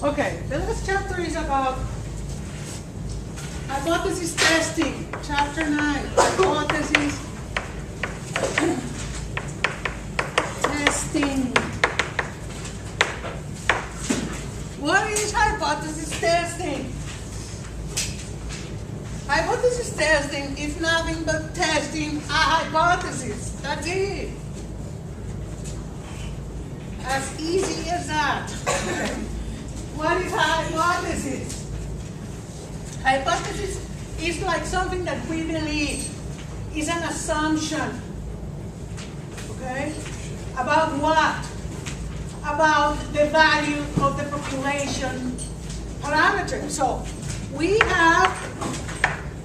Okay, the last chapter is about hypothesis testing. Chapter 9, hypothesis testing. What is hypothesis testing? Hypothesis testing is nothing but testing a hypothesis. That's it. As easy as that. What is a hypothesis? Hypothesis is like something that we believe. It's an assumption. Okay? About what? About the value of the population parameter. So we have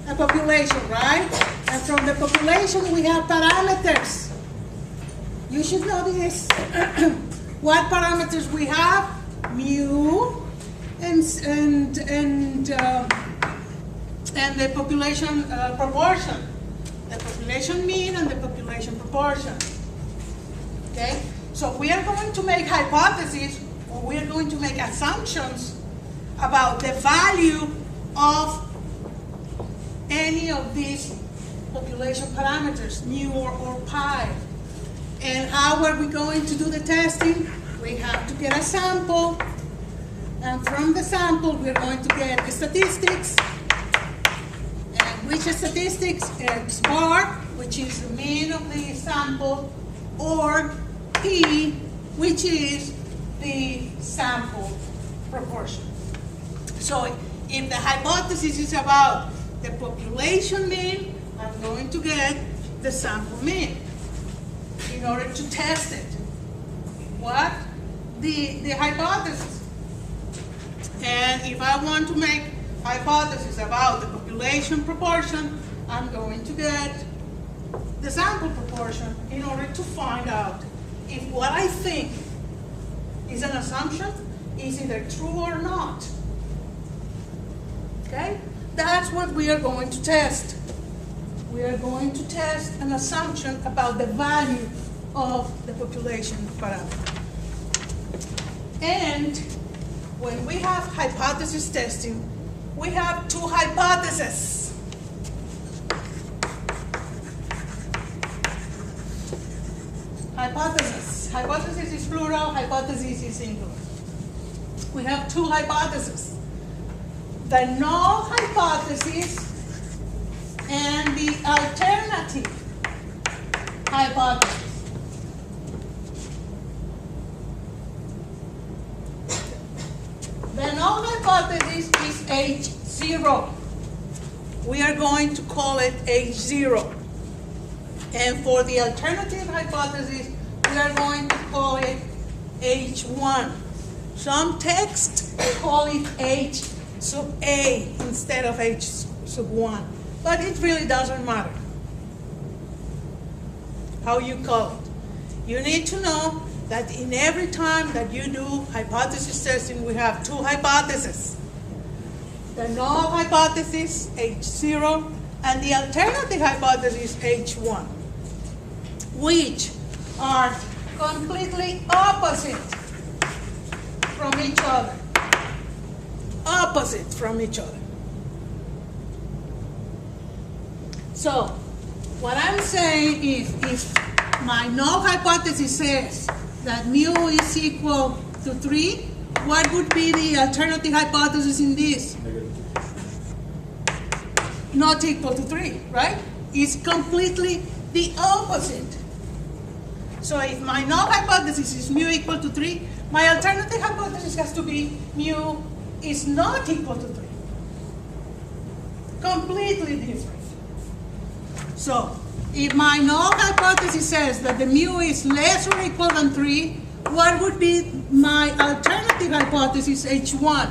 a population, right? And from the population we have parameters. You should know this. What parameters we have? Mu and the population proportion. The population mean and the population proportion. Okay? So we are going to make hypotheses, or we are going to make assumptions about the value of any of these population parameters, mu or pi. And how are we going to do the testing? We have to get a sample, and from the sample we're going to get the statistics. And which statistics? X bar, which is the mean of the sample, or P, which is the sample proportion. So if the hypothesis is about the population mean, I'm going to get the sample mean in order to test it. What? The hypothesis. And if I want to make hypothesis about the population proportion, I'm going to get the sample proportion in order to find out if what I think is an assumption is either true or not. Okay? That's what we are going to test. We are going to test an assumption about the value of the population parameter. And when we have hypothesis testing, we have two hypotheses. Hypothesis. Hypothesis is plural, hypothesis is singular. We have two hypotheses. The null hypothesis and the alternative hypothesis. The null hypothesis is H0. We are going to call it H0. And for the alternative hypothesis, we are going to call it H1. Some texts call it H sub A instead of H sub 1. But it really doesn't matter how you call it. You need to know that in every time that you do hypothesis testing, we have two hypotheses. The null hypothesis, H0, and the alternative hypothesis, H1, which are completely opposite from each other. Opposite from each other. So, what I'm saying is, if my null hypothesis says that mu is equal to 3, what would be the alternative hypothesis in this? Not equal to 3, right? It's completely the opposite. So if my null hypothesis is mu equal to 3, my alternative hypothesis has to be mu is not equal to 3. Completely different. So, if my null hypothesis says that the mu is less or equal than 3, what would be my alternative hypothesis, H1?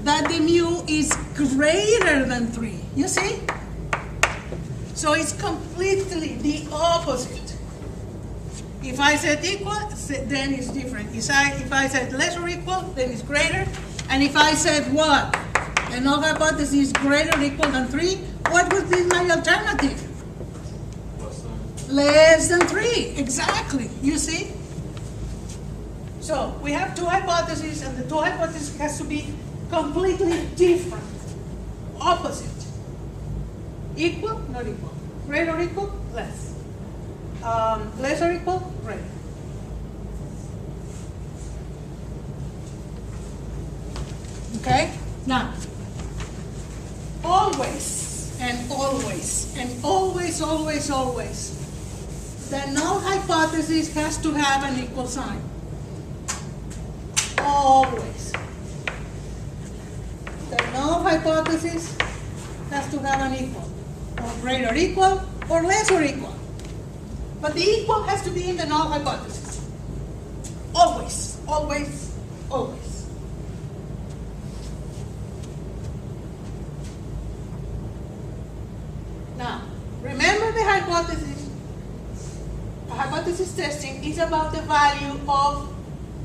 That the mu is greater than 3. You see? So it's completely the opposite. If I said equal, then it's different. If I said less or equal, then it's greater. And if I said what? The null hypothesis is greater or equal than 3, what would be my alternative? less than 3. Exactly. You see? So we have two hypotheses, and the two hypotheses has to be completely different, opposite. Equal, not equal. Greater or equal, less. Less or equal, greater. Okay? Now, always, and always, and always, always, always, the null hypothesis has to have an equal sign. Always. The null hypothesis has to have an equal, or greater equal, or less or equal. But the equal has to be in the null hypothesis. Always, always, always. Now, remember the hypothesis. Hypothesis testing is about the value of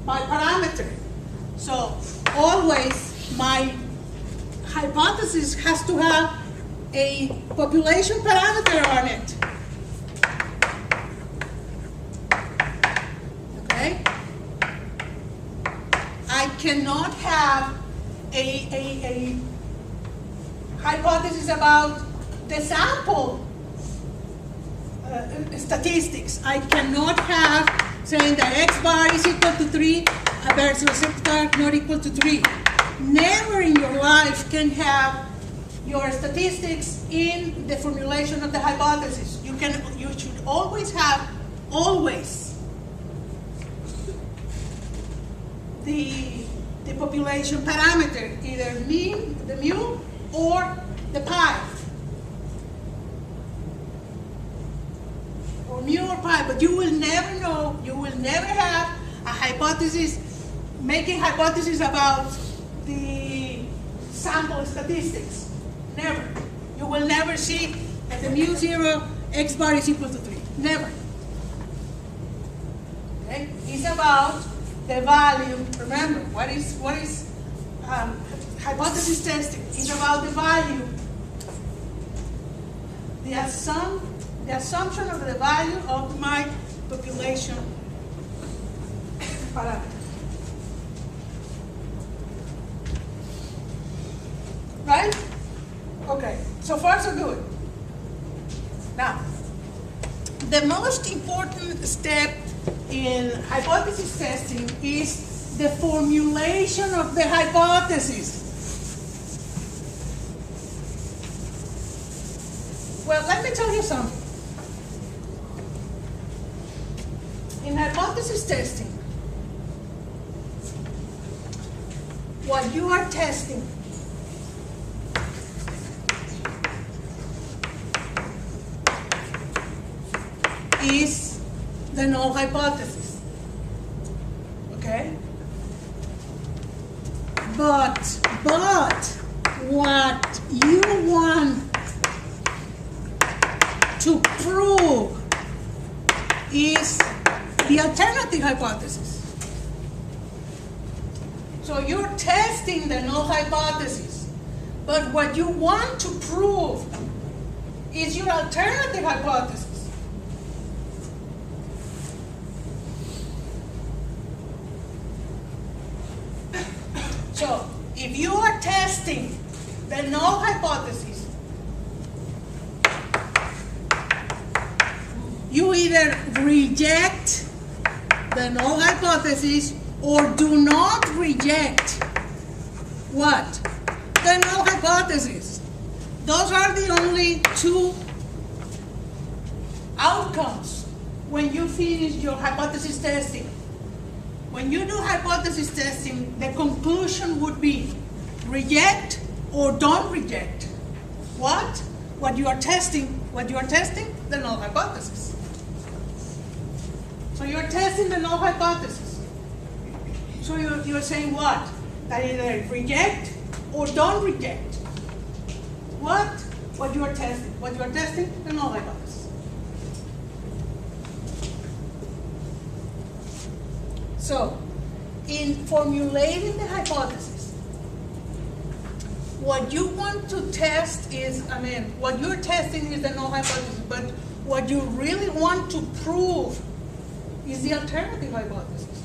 my parameter. So, always my hypothesis has to have a population parameter on it. Okay? I cannot have a hypothesis about the sample statistics. I cannot have saying that x bar is equal to 3 versus x bar not equal to 3. Never in your life can have your statistics in the formulation of the hypothesis. You should always have, the population parameter, either mean, the mu, or the pi. Or mu or pi, but you will never know, you will never have a hypothesis, making hypothesis about the sample statistics. Never. You will never see that the mu 0 x bar is equal to 3. Never. Okay? It's about the value. Remember, what is hypothesis testing? It's about the value, the assumption of the value of my population parameter. Right? Okay, so far so good. Now, the most important step in hypothesis testing is the formulation of the hypothesis. Well, let me tell you something. In hypothesis testing, what you are testing is the null hypothesis. Okay? But what you want to prove is the alternative hypothesis. So you're testing the null hypothesis, but what you want to prove is your alternative hypothesis. So, if you are testing the null hypothesis, you either reject the null hypothesis or do not reject what? The null hypothesis. Those are the only two outcomes when you finish your hypothesis testing. When you do hypothesis testing, the conclusion would be reject or don't reject. What? What you are testing, the null hypothesis. So you're testing the null hypothesis. So you're saying what? That either reject or don't reject. What? What you are testing. What you are testing, the null hypothesis. So, in formulating the hypothesis, what you want to test is, what you're testing is the null hypothesis, but what you really want to prove is the alternative hypothesis.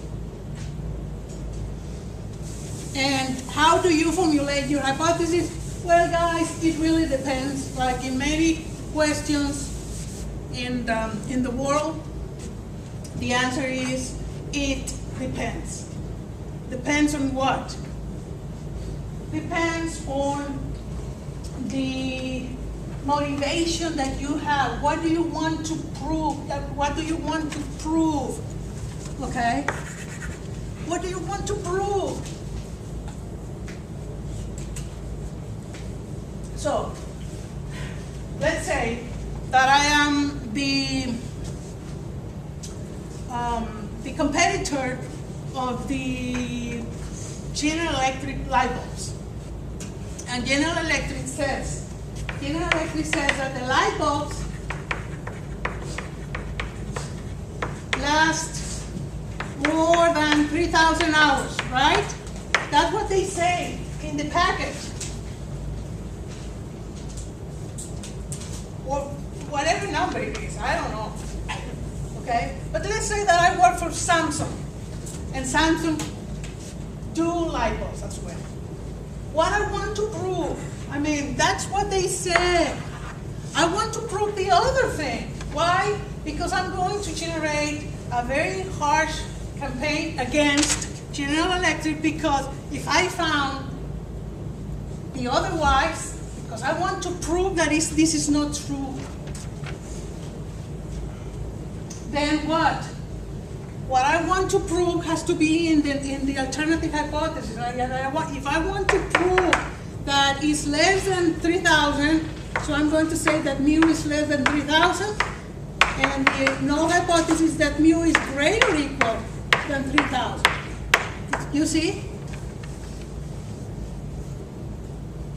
And how do you formulate your hypothesis? Well, guys, it really depends. Like in many questions in the world, the answer is it depends. Depends on what? Depends on the motivation that you have. What do you want to prove? What do you want to prove? Okay? What do you want to prove? So, let's say that I am the competitor of the General Electric light bulbs. And General Electric says that the light bulbs last more than 3,000 hours, right? That's what they say in the package. Or whatever number it is, I don't know. Okay? But let's say that I work for Samsung, and Samsung do light bulbs as well. What I want to prove, I mean, that's what they say. I want to prove the other thing. Why? Because I'm going to generate a very harsh campaign against General Electric, because if I found the otherwise, because I want to prove that this is not true, then what? What I want to prove has to be in the alternative hypothesis. If I want to prove that it's less than 3,000, so I'm going to say that mu is less than 3,000, and the null hypothesis that mu is greater or equal than 3,000. You see?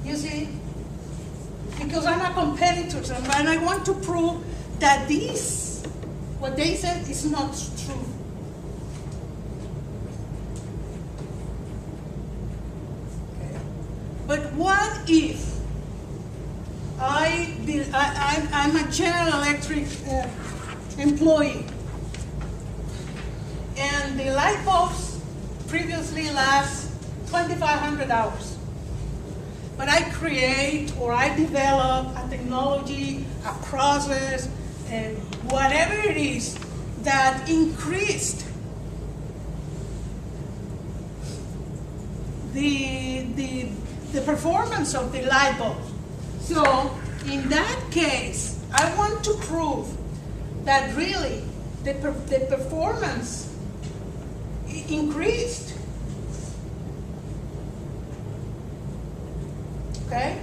You see? Because I'm a competitor, and I want to prove that this, what they said, is not true. Okay. But what if I'm a General Electric employee, and the light bulbs previously last 2,500 hours? But I create or I develop a technology, a process, and whatever it is that increased the performance of the light bulb. So in that case, I want to prove that really the performance increased. Okay?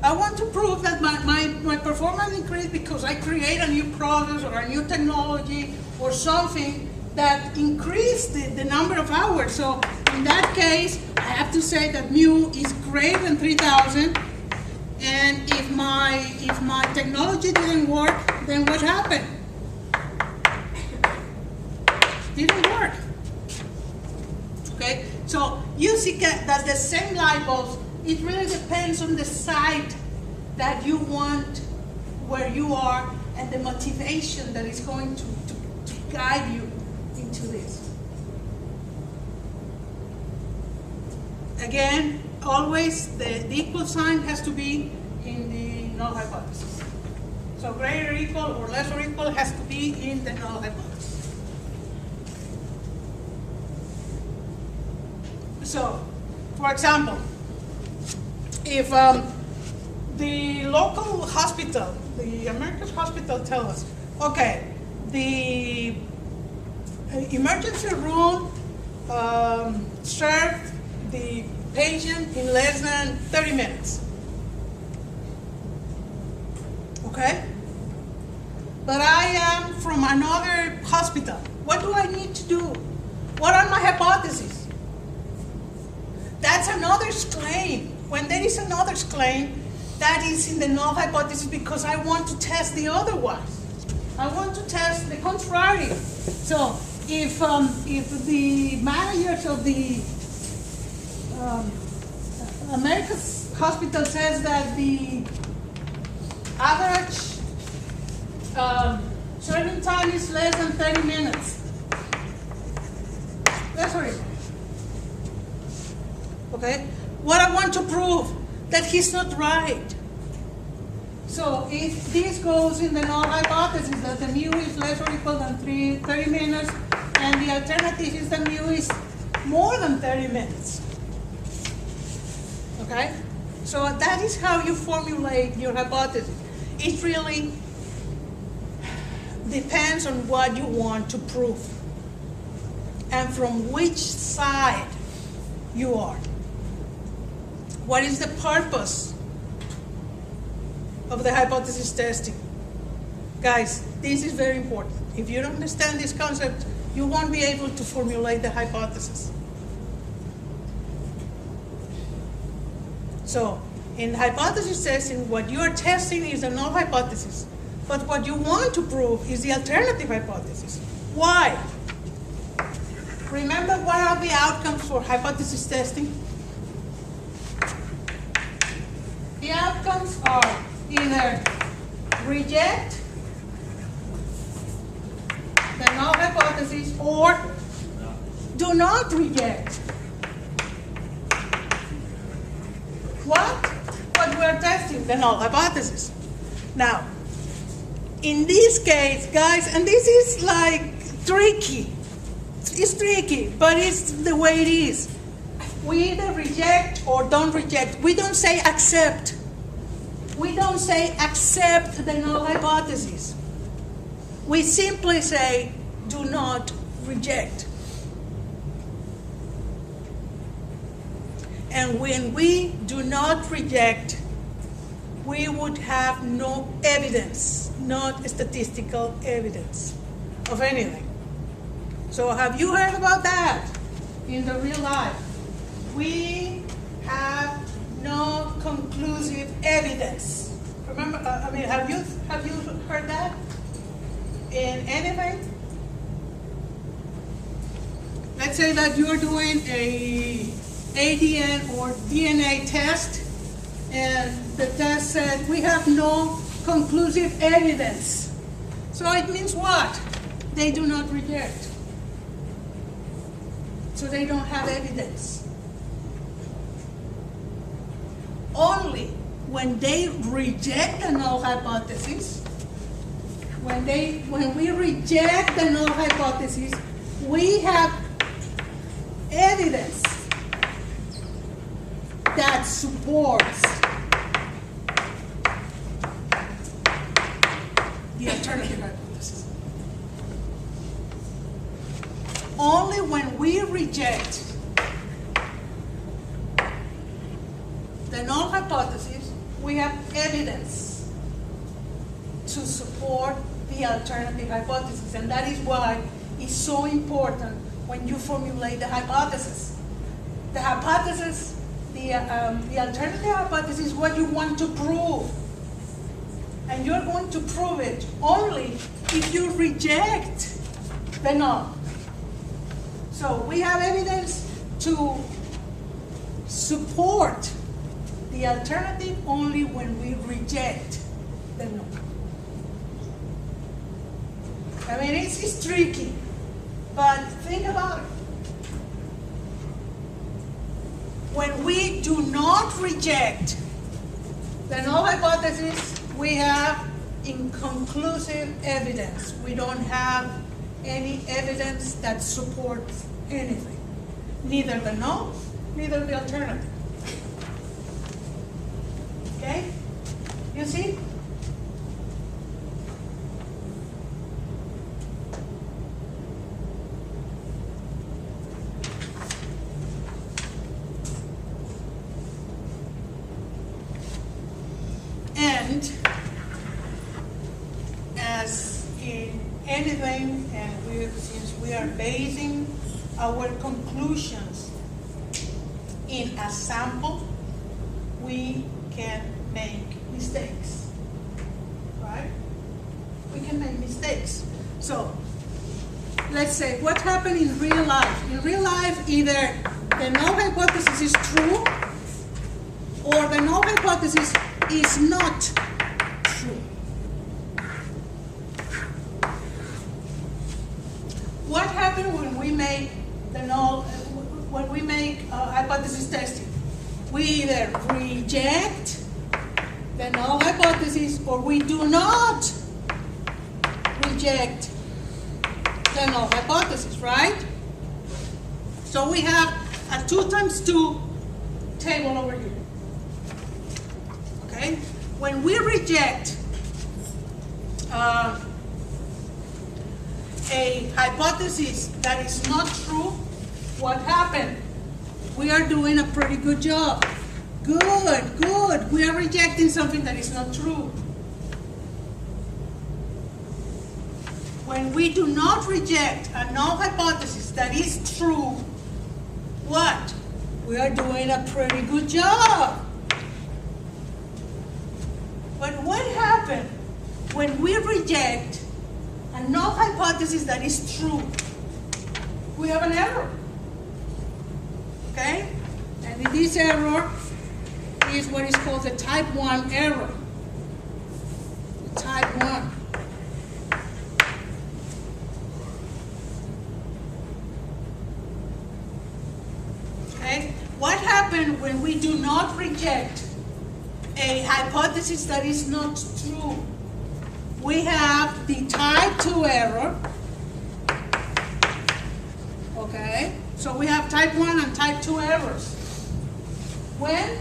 I want to prove that my performance increased because I create a new process or a new technology or something that increased the number of hours. So in that case, I have to say that mu is greater than 3,000. And if my technology didn't work, then what happened? Didn't work. Okay? So you see that the same light bulbs, it really depends on the site that you want, where you are, and the motivation that is going to guide you into this. Again, always the equal sign has to be in the null hypothesis. So greater equal or less or equal has to be in the null hypothesis. So, for example, if the local hospital, the American hospital tells us, okay, the emergency room served the patient in less than 30 minutes. Okay? But I am from another hospital. What do I need to do? What are my hypotheses? That's another claim. When there is another claim, that is in the null hypothesis because I want to test the otherwise. I want to test the contrary. So if the managers of the America's hospital says that the average serving time is less than 30 minutes. That's what it is. Okay? What I want to prove, that he's not right. So if this goes in the null hypothesis that the mu is less or equal than 30 minutes, and the alternative is the mu is more than 30 minutes. Okay? So that is how you formulate your hypothesis. It really depends on what you want to prove and from which side you are. What is the purpose of the hypothesis testing? Guys, this is very important. If you don't understand this concept, you won't be able to formulate the hypothesis. So, in hypothesis testing, what you are testing is a null hypothesis. But what you want to prove is the alternative hypothesis. Why? Remember what are the outcomes for hypothesis testing? The outcomes are either reject the null hypothesis or do not reject. What we are testing? The null hypothesis. Now, in this case, guys, and this is like tricky. It's tricky, but it's the way it is. We either reject or don't reject. We don't say accept. We don't say accept the null hypothesis. We simply say do not reject. And when we do not reject, we would have no evidence, not statistical evidence of anything. So have you heard about that in the real life? We have no conclusive evidence. Remember, have you heard that in anything? Let's say that you are doing a ADN or DNA test, and the test said we have no conclusive evidence. So it means what? They do not reject. So they don't have evidence. Only when they reject the null hypothesis, when we reject the null hypothesis, we have evidence that supports the alternative hypothesis. Only when we reject the null hypothesis, we have evidence to support the alternative hypothesis. And that is why it's so important when you formulate the hypothesis. The hypothesis, the alternative hypothesis is what you want to prove. And you're going to prove it only if you reject the null. So we have evidence to support the alternative only when we reject the null. I mean, it's tricky, but think about it. When we do not reject the null hypothesis, we have inconclusive evidence. We don't have any evidence that supports anything. Neither the null, neither the alternative. Okay? You see? And as in anything, and since we are basing our conclusions in a sample, we can make mistakes, right? We can make mistakes. So let's say what happened in real life. In real life, either the null hypothesis is true or the null hypothesis is not true. happens when we make hypothesis testing? We either reject the null hypothesis or we do not reject the null hypothesis, right? So we have a 2 times 2 table over here. Okay? When we reject a hypothesis that is not true, what happened? We are doing a pretty good job. Good. We are rejecting something that is not true. When we do not reject a null hypothesis that is true, what? We are doing a pretty good job. But what happens when we reject a null hypothesis that is true? We have an error. Okay? And this error is what is called the type 1 error. Type 1. Okay? What happens when we do not reject a hypothesis that is not true? We have the type 2 error. Okay? So we have type 1 and type 2 errors. When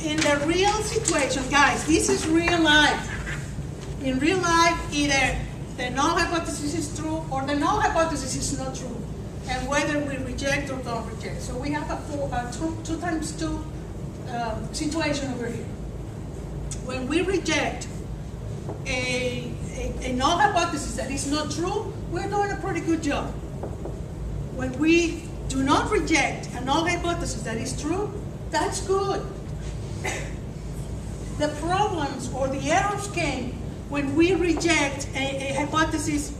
in the real situation, guys, this is real life. In real life, either the null hypothesis is true or the null hypothesis is not true, and whether we reject or don't reject. So we have a 2 times 2 situation over here. When we reject a null hypothesis that is not true, we're doing a pretty good job. When we do not reject a null hypothesis that is true, that's good. The problems or the errors came when we reject a hypothesis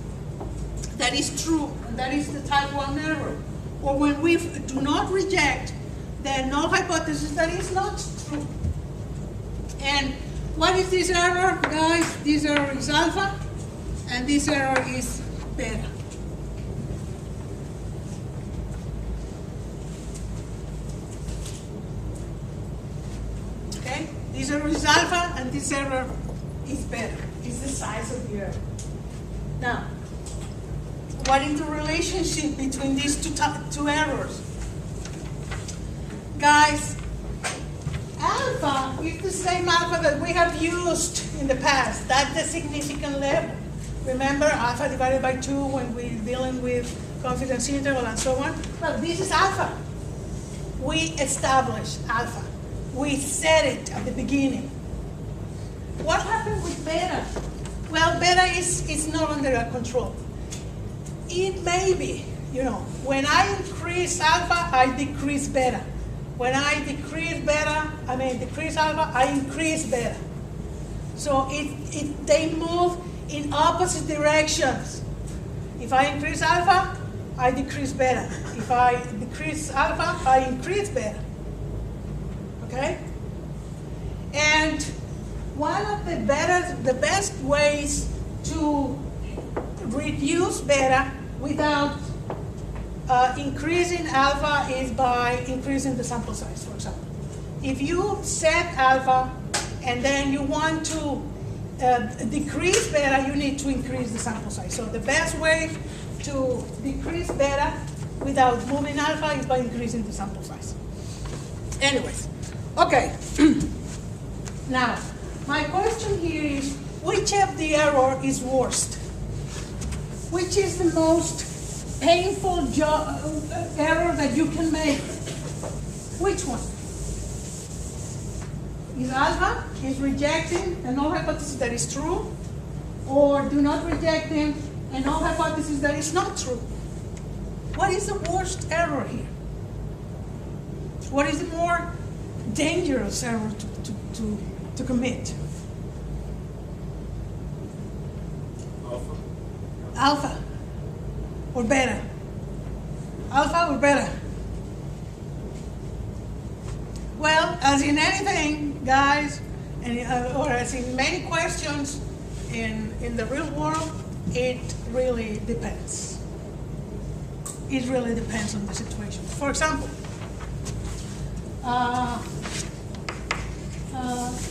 that is true, and that is the type 1 error, or when we do not reject the null hypothesis that is not true. And what is this error, guys? This error is alpha, and this error is beta. Okay? This error is alpha, and this error is beta. It's the size of the error. Now, what is the relationship between these two errors? Guys, alpha is the same alpha that we have used in the past. That's the significant level. Remember alpha divided by 2 when we're dealing with confidence interval and so on? Well, this is alpha. We established alpha. We set it at the beginning. What happened with beta? Well, beta is not under our control. It may be, when I increase alpha, I decrease beta. When I decrease alpha, I increase beta. So they move in opposite directions. If I increase alpha, I decrease beta. If I decrease alpha, I increase beta. Okay? And one of the best ways to reduce beta without increasing alpha is by increasing the sample size, for example. If you set alpha and then you want to decrease beta, you need to increase the sample size. So the best way to decrease beta without moving alpha is by increasing the sample size. Anyways, okay. Now, my question here is, which of the error is worst? Which is the most painful error that you can make? Which one? Is alpha, is rejecting a null hypothesis that is true, or do not rejecting a null hypothesis that is not true? What is the worst error here? What is the more dangerous error to commit? Alpha or beta? Alpha or beta? Well, as in anything, guys, or as in many questions in the real world, it really depends. it really depends on the situation. For example,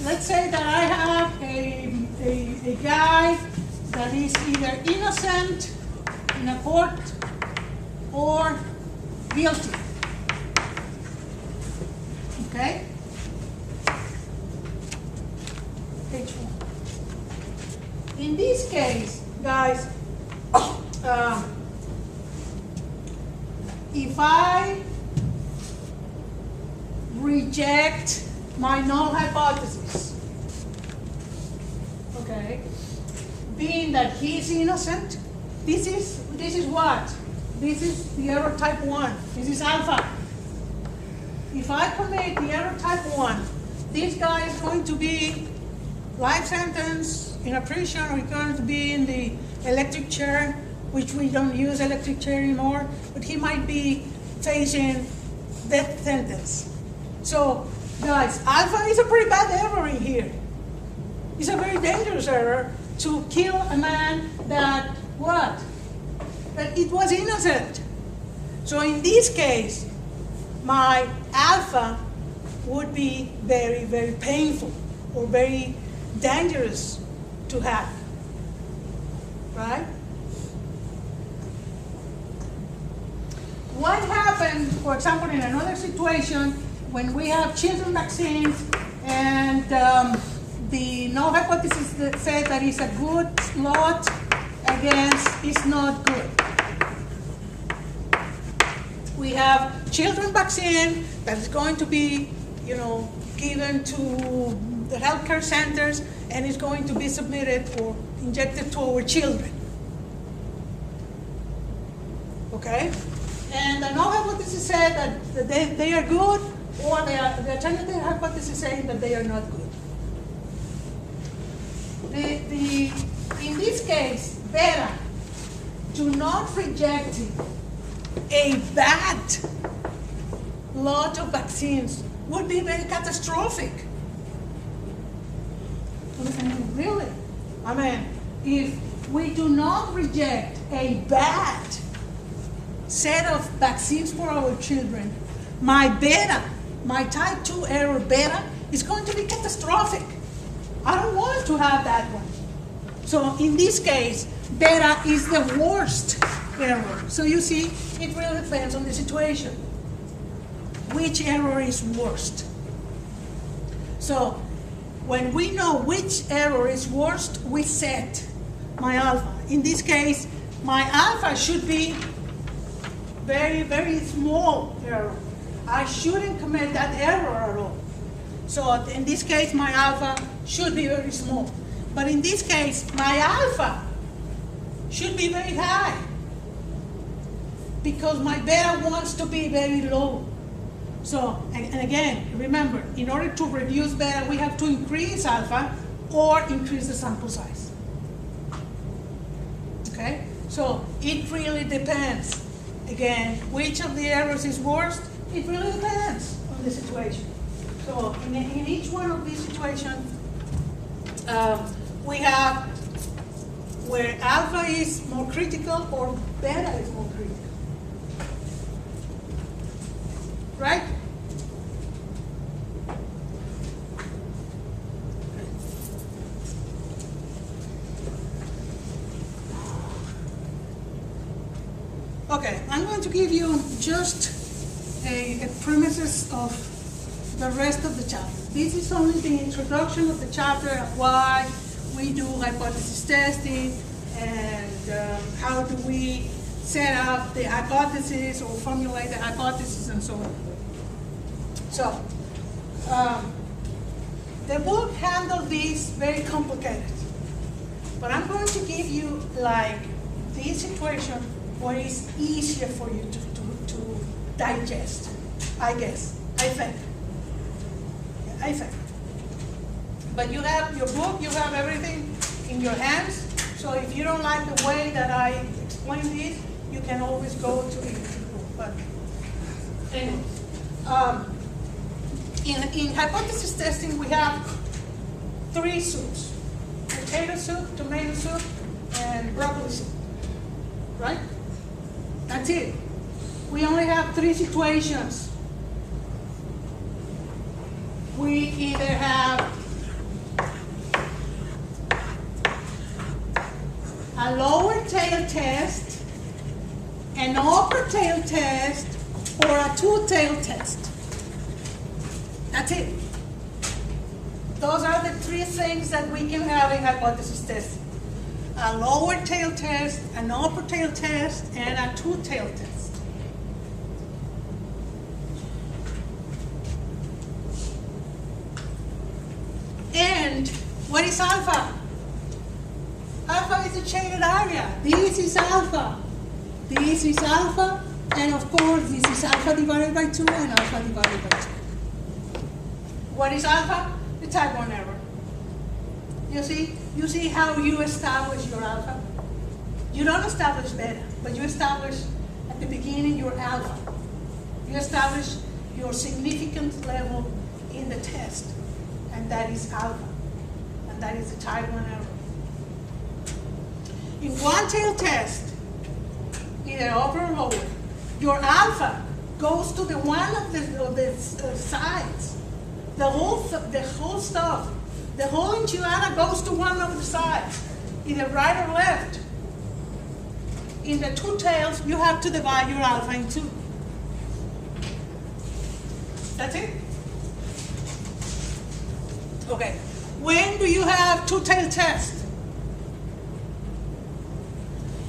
let's say that I have a guy that is either innocent in a court or guilty. Okay? Page 1. In this case, guys, if I reject my null hypothesis, okay, being that he's innocent, this is what? This is the error type 1. This is alpha. If I commit the error type 1, this guy is going to be life sentence in a prison, or he's going to be in the electric chair, which we don't use electric chair anymore, but he might be facing death sentence. So, guys, alpha is a pretty bad error in here. It's a very dangerous error to kill a man that, what? That it was innocent. So in this case, my alpha would be very, very painful or very dangerous to have, right? What happened, for example, in another situation when we have children vaccines and the null hypothesis that said that it's a good lot against it's not good. We have children vaccine that is going to be, given to the healthcare centers and is going to be submitted or injected to our children. Okay? And the null hypothesis said that they are good, or the alternative hypothesis saying that they are not good. In this case, beta, do not reject a bad lot of vaccines would be very catastrophic. Really? If we do not reject a bad set of vaccines for our children, my beta, my type 2 error beta, is going to be catastrophic. I don't want to have that one. So in this case, beta is the worst error. So you see, it really depends on the situation. Which error is worst? So when we know which error is worst, we set my alpha. In this case, my alpha should be very, very small error. I shouldn't commit that error at all. So in this case, my alpha should be very small. But in this case, my alpha should be very high because my beta wants to be very low. So, and again, remember, in order to reduce beta, we have to increase alpha or increase the sample size. Okay? So it really depends. Again, which of the errors is worst? It really depends on the situation. So in each one of these situations, we have where alpha is more critical or beta is more critical. Right? Okay, I'm going to give you just a premises of the rest of the chapter. This is only the introduction of the chapter of why we do hypothesis testing and how do we set up the hypothesis or formulate the hypothesis and so on. So, the book handles this very complicated, but I'm going to give you like this situation where it's easier for you to digest, I think. But you have your book, you have everything in your hands, so if you don't like the way that I explain this, you can always go to the book. But anyway, in hypothesis testing, we have 3 soups: potato soup, tomato soup, and broccoli soup. Right? That's it. we only have three situations. We either have a lower tail test, an upper tail test, or a two-tail test. That's it. Those are the three things that we can have in hypothesis testing. A lower tail test, an upper tail test, and a two-tail test. And what is alpha? Alpha is the shaded area. This is alpha. This is alpha. And of course, this is alpha divided by 2 and alpha divided by 2. What is alpha? The type 1 error. You see how you establish your alpha? You don't establish beta, but you establish at the beginning your alpha. You establish your significance level in the test, and that is alpha. And that is the type 1 error. In one-tail test, either upper or lower, your alpha goes to the one of the sides. The whole stuff, the whole enchilada goes to one of the sides, either right or left. In the two tails, you have to divide your alpha in 2. That's it. Okay. When do you have two-tail test?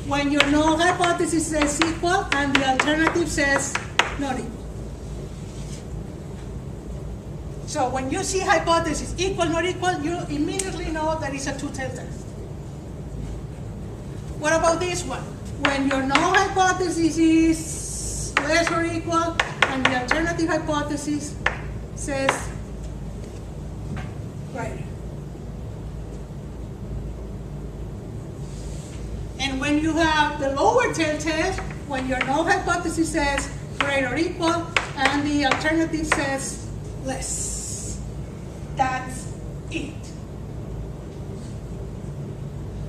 When your null hypothesis says equal and the alternative says not equal. So when you see hypothesis equal, not equal, you immediately know that it's a two-tail test. What about this one? When your null hypothesis is less or equal and the alternative hypothesis says greater. And when you have the lower tail test, when your null hypothesis says greater or equal and the alternative says less. That's it.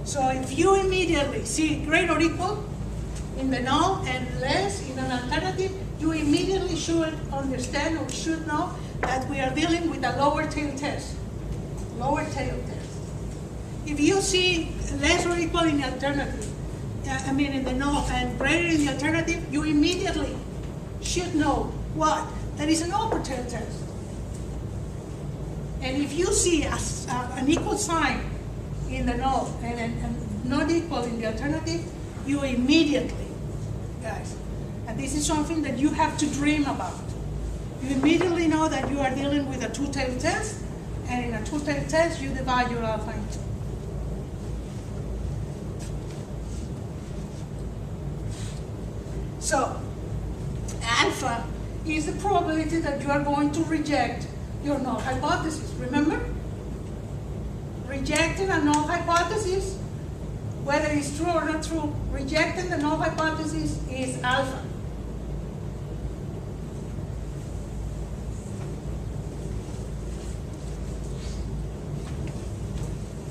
So if you immediately see greater or equal in the null and less in an alternative, you immediately should understand or should know that we are dealing with a lower tail test. Lower tail test. If you see less or equal in the alternative, in the null and greater in the alternative, you immediately should know what? That is an upper tail test. And if you see an equal sign in the null and not equal in the alternative, you immediately, guys, and this is something that you have to dream about. You immediately know that you are dealing with a two-tail test, and in a two-tail test, you divide your alpha in 2. So, alpha is the probability that you are going to reject your null hypothesis. Remember? Rejecting a null hypothesis, whether it's true or not true, rejecting the null hypothesis is alpha.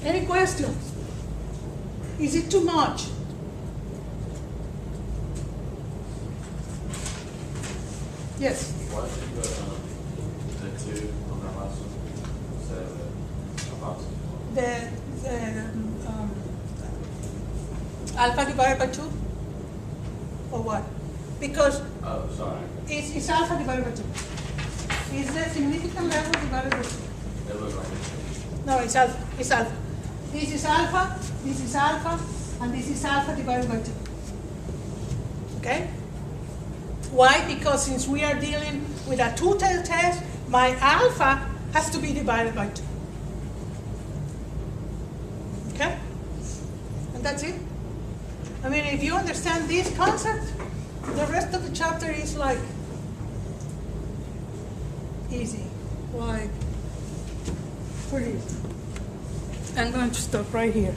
Any questions? Is it too much? Yes? Why did you put the 2 on that last one instead of the Alpha divided by 2? Or what? Because Oh, sorry. it's alpha divided by 2. It's the significant level divided by 2. It looked like it. No, it's alpha. It's alpha. This is alpha, this is alpha, and this is alpha divided by 2. Okay? Why? Because since we are dealing with a two-tail test, my alpha has to be divided by 2. Okay? And that's it. I mean, if you understand this concept, the rest of the chapter is like easy. Like pretty easy. I'm going to stop right here.